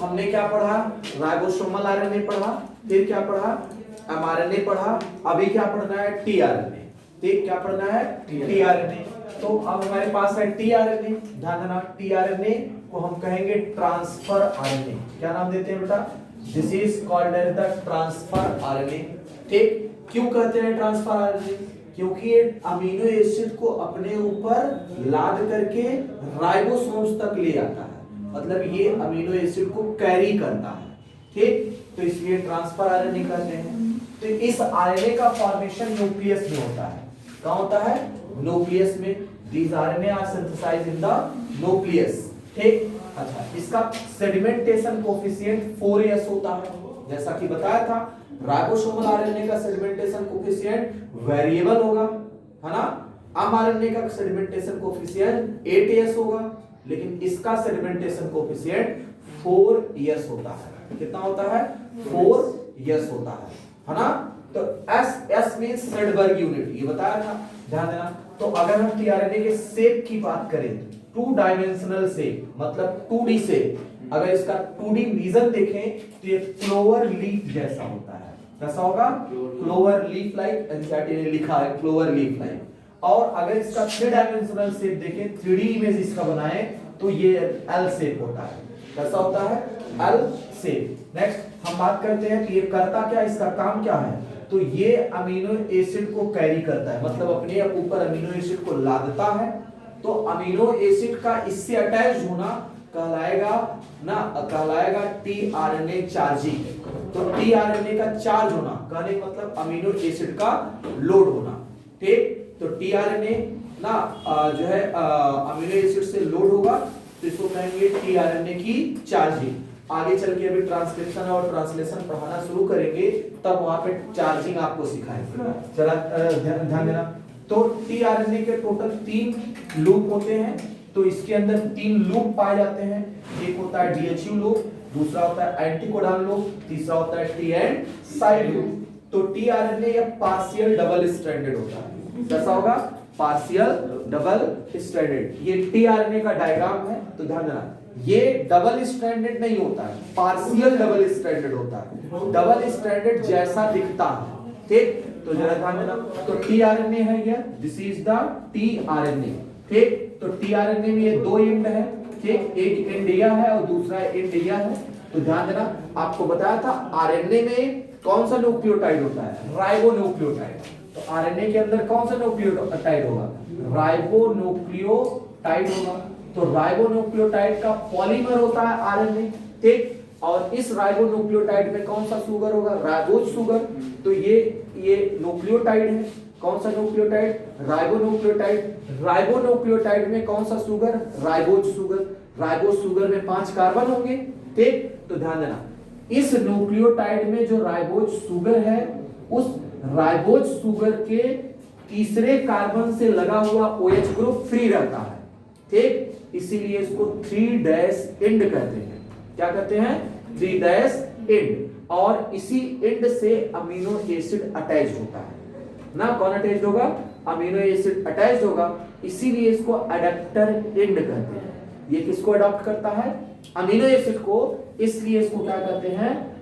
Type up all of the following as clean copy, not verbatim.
हमने क्या पढ़ा, राइबोसोमल आरएनए पढ़ा, फिर क्या पढ़ा, एमआरएनए पढ़ा, अभी क्या पढ़ना है, टीआरएनए। ठीक, क्या पढ़ना है, टीआरएनए। तो अब हमारे पास है टीआरएनए, ध्यान देना, टीआरएनए को हम कहेंगे ट्रांसफर आरएनए। क्या नाम देते हैं बेटा, this is called as the transfer RNA. ठीक, क्यों कहते हैं ट्रांसफर आरएनए, क्योंकि ये अमीनो एसिड को अपने ऊपर लाद करके राइबोसोम्स तक ले आता है, मतलब ये अमीनो एसिड को कैरी करता है। ठीक, तो इसलिए ट्रांसफर आरएनए कहते हैं। तो इस आरएनए का फॉर्मेशन न्यूक्लियस में होता है। कहां होता है, न्यूक्लियस में। These RNA are synthesized in the nucleus. ठीक, अच्छा, इसका सेडिमेंटेशन कोफिशिएंट 4s होता है, जैसा कि बताया था। राइबोसोमल आरएनए का सेडिमेंटेशन कोफिशिएंट वेरिएबल होगा, है ना। एमआरएनए का सेडिमेंटेशन कोफिशिएंट 8s होगा, लेकिन इसका सेडिमेंटेशन कोफिशिएंट 4s होता है। कितना होता है, 4s होता है ना। तो S मींस शेडबर्ग यूनिट, ये बताया था, ध्यान देना। तो अगर हम टीआरएनए के शेप की बात करें, 2 डायमेंशनल शेप, मतलब 2D शेप, अगर इसका 2D विजन देखें तो ये क्लोवर लीफ जैसा होता है। कैसा होगा, क्लोवर लीफ लाइक, एनसीईआरटी ने लिखा है क्लोवर लीफ लाइक। और अगर इसका 3 डायमेंशनल शेप देखें, 3D इमेज इसका बनाए तो ये एल शेप होता है। कैसा होता है, एल शेप। नेक्स्ट हम बात करते हैं कि ये करता क्या, इसका काम क्या है। तो ये अमीनो एसिड को कैरी करता है, मतलब अपने ऊपर अमीनो एसिड को लादता है। तो अमीनो एसिड का इससे अटैच होना कहलाएगा ना, कहलाएगा टीआरएनए चार्जिंग। तो टीआरएनए का चार्ज होना कहने मतलब अमीनो एसिड का लोड होना। ठीक, तो टीआरएनए ना जो है अमीनो एसिड से लोड होगा, तो इसको कहेंगे टीआरएनए की चार्जिंग। आगे चल के अभी ट्रांसक्रिप्शन और ट्रांसलेशन पढ़ाना शुरू करेंगे, तब वहां पे चार्जिंग आपको सिखाएंगे। चला ध्यान देना। तो टीआरएनए के टोटल 3 लूप होते हैं, तो इसके अंदर 3 लूप पाए जाते हैं। एक होता है डीएचयू लूप, दूसरा होता है एंटीकोडॉन लूप, तीसरा होता है टी एंड साइड लूप। तो टीआरएनए या पार्शियल डबल स्ट्रैंडेड होता है। कैसा होगा, पार्शियल डबल स्ट्रैंडेड। ये टीआरएनए का डायग्राम है, तो ध्यान देना, ये डबल स्ट्रैंडेड नहीं होता है, पार्शियल डबल स्ट्रैंडेड होता है। डबल स्ट्रैंडेड जैसा दिखता है। ठीक, तो जरा ध्यान देना। तो टीआरएनए है ये, दिस इज द टीआरएनए। ठीक, तो टीआरएनए में ये 2 एंड है। ठीक, एक एंड यह है और दूसरा एंड यह है। तो ध्यान देना, आपको बताया था आरएनए में कौन सा न्यूक्लियोटाइड होता है, राइबोन्यूक्लियोटाइड। तो आरएनए के अंदर कौन सा न्यूक्लियोटाइड होगा, राइबोन्यूक्लियोटाइड होगा। तो राइबोन्यूक्लियोटाइड का पॉलीमर होता है आरएनए। ठीक, और इस राइबोन्यूक्लियोटाइड में कौन सा शुगर होगा, राइबोज शुगर। तो ये न्यूक्लियोटाइड है, कौन सा न्यूक्लियोटाइड, राइबोन्यूक्लियोटाइड। राइबोन्यूक्लियोटाइड में कौन सा sugar, ribose sugar. Ribose sugar में 5 कार्बन होंगे। ठीक, तो ध्यान देना, इस न्यूक्लियोटाइड में जो राइबोज शुगर है, उस राइबोज शुगर के तीसरे कार्बन से लगा हुआ OH ग्रुप फ्री रहता है। ठीक, इसीलिए इसको 3' एंड कहते हैं। क्या कहते हैं, 3' एंड। और इसी एंड से अमीनो एसिड अटैच होता है ना। कौन अटैच होगा, अमीनो एसिड अटैच होगा, इसीलिए इसको एडेप्टर एंड कहते हैं। ये किसको अडॉप्ट करता है, अमीनो एसिड को, इसलिए इसको क्या कहते हैं,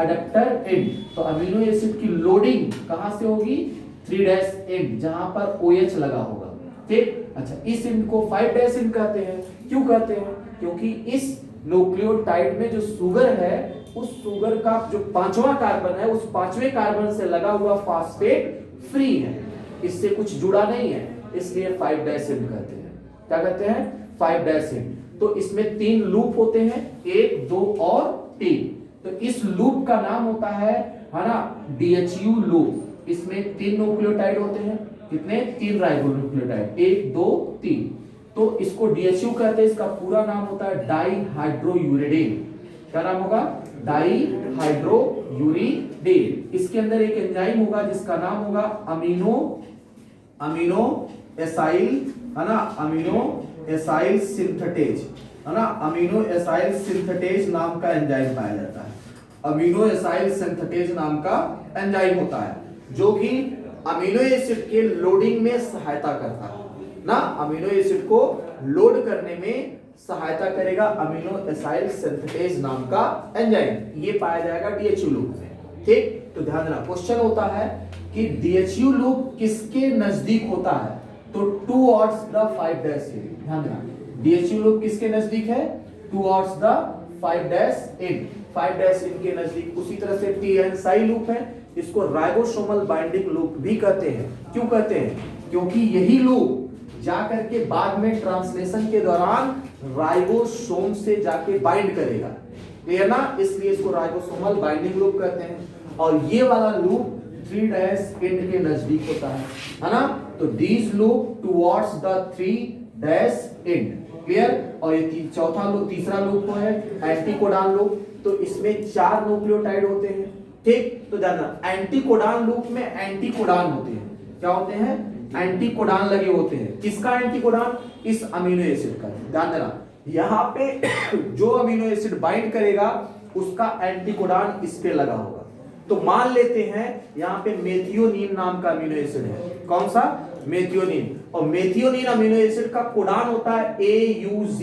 एडेप्टर एंड। तो अमीनो एसिड की लोडिंग कहां से होगी, 3' एंड, जहां पर OH लगा होगा। ठीक, अच्छा, इस एंड को 5' एंड कहते हैं। क्यों कहते हैं, क्योंकि इस न्यूक्लियोटाइड में जो शुगर है, उस शुगर का जो 5वां कार्बन है, उस 5वें कार्बन से लगा हुआ फॉस्फेट फ्री है, इससे कुछ जुड़ा नहीं है, इसलिए 5' एंड कहते हैं। क्या कहते हैं, 5' एंड। तो इसमें 3 लूप होते हैं, 1, 2 और 3। तो इस लूप का नाम होता है ना, डीएचयू लूप। इसमें 3 न्यूक्लियोटाइड होते हैं, कितने, 3 राइबोन्यूक्लियोटाइड, 1, 2, 3। तो इसको डीएचयू कहते हैं। इसका पूरा नाम होता है डाइहाइड्रोयूरिडेन। क्या नाम होगा, डाइहाइड्रोयूरिडेन। इसके अंदर एक एंजाइम होगा जिसका नाम होगा अमीनो एसाइल, है ना, अमीनो एसाइल सिंथेटेज, है ना। अमीनो एसाइल सिंथेटेज नाम का एंजाइम पाया जाता है। अमीनो एसाइल सिंथेटेज नाम का एंजाइम होता है, जो कि अमीनो एसिड के लोडिंग में सहायता करता है ना, अमीनो एसिड को लोड करने में सहायता करेगा अमीनो एसाइल सिंथेटेज नाम का एंजाइम, ये पाया जाएगा डीएचयू लूप में। ठीक, तो ध्यान देना क्वेश्चन होता है कि डीएचयू लूप किसके नजदीक होता है, तो टुवर्ड्स द 5' एंड। ध्यान देना डीएचयू लूप किसके नजदीक है, टुवर्ड्स द 5' एंड, 5' एंड के नजदीक। उसी तरह से टीएनसाई लूप है, इसको राइबोसोमल बाइंडिंग लूप भी कहते हैं। क्यों कहते हैं, क्योंकि यही लूप जाकर के बाद में ट्रांसलेशन के दौरान राइबोसोम से जाके बाइंड करेगा, क्लियर ना, इसलिए इसको राइबोसोमल बाइंडिंग लूप कहते हैं। और ये वाला लूप 3' एंड के नजदीक होता है ना, तो this loop towards the 3' and, clear. और ये चौथा लूप, तीसरा लूप है एंटीकोडान लूप, तो इसमें 4 न्यूक्लियोटाइड होते हैं। ठीक, तो जानना एंटीकोडान लूप में एंटीकोडान होते हैं, क्या होते हैं, एंटीकोडान लगे होते हैं। किसका एंटीकोडान, इस अमीनो एसिड का। ध्यान देना यहाँ पे जो अमीनो एसिड बाइंड करेगा उसका एंटीकोडान इस पे लगा होगा। तो मान लेते हैं यहाँ पे मेथियोनिन नाम का अमीनो एसिड है, कौन सा, मेथियोनिन। और मेथियोनिन अमीनो एसिड का कोडान होता है AUG,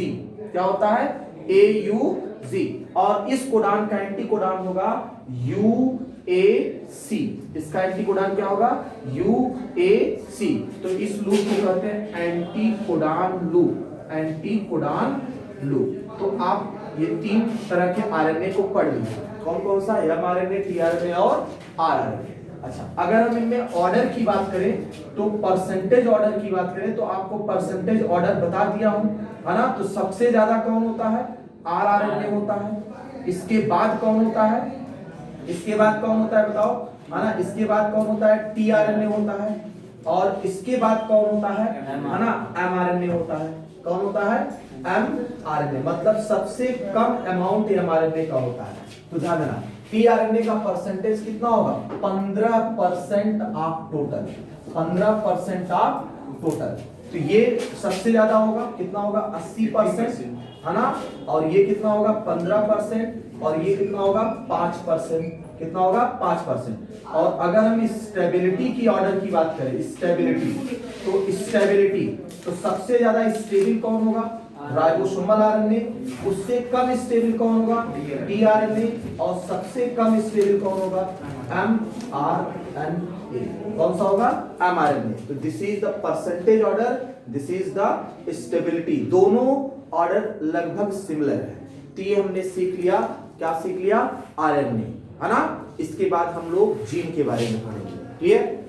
क्या होता है, AUG। और इस कोडान का एंटीकोडान होगा UAC, इसका एंटीकोडान क्या होगा, UAC। तो इस लूप को कहते हैं एंटीकोडान लूप, एंटीकोडान लूप। तो आप ये 3 तरह के आरएनए को पढ़ लीजिए, कौन कौन सा, mRNA, tRNA और rRNA। अच्छा, अगर हम इनमें ऑर्डर की बात करें तो परसेंटेज ऑर्डर की बात करें तो आपको परसेंटेज ऑर्डर बता दिया हूं, है ना। तो सबसे ज्यादा कौन होता है, rRNA होता है। इसके बाद कौन होता है, इसके बाद कौन होता है बताओ, है ना। इसके बाद कौन होता है, tRNA होता है। और इसके बाद कौन होता है ना, mRNA होता है। कौन होता है, mRNA, मतलब सबसे कम अमाउंट mRNA का होता है। तो ध्यान देना tRNA का परसेंटेज कितना होगा, 15% ऑफ टोटल, 15% ऑफ टोटल। तो ये सबसे ज्यादा होगा, कितना होगा, 80%, है ना। और ये कितना होगा, 15%। और ये कितना होगा, 5%, कितना होगा, 5%। और अगर हम स्टेबिलिटी की ऑर्डर की बात करें, स्टेबिलिटी, तो स्टेबिलिटी, तो सबसे ज्यादा स्टेबल कौन होगा, राइबोसोमल आरएनए। उससे कम स्टेबल कौन होगा, टीआरएनए। और सबसे कम स्टेबल कौन होगा, एमआरएनए। कौन सा होगा, एमआरएनए। तो this is the percentage order, this is the stability. दोनों ऑर्डर लगभग सिमिलर है। तो ये हमने सीख लिया, क्या सीख लिया, आरएनए, है ना। इसके बाद हम लोग जीन के बारे में पढ़ेंगे, क्लियर।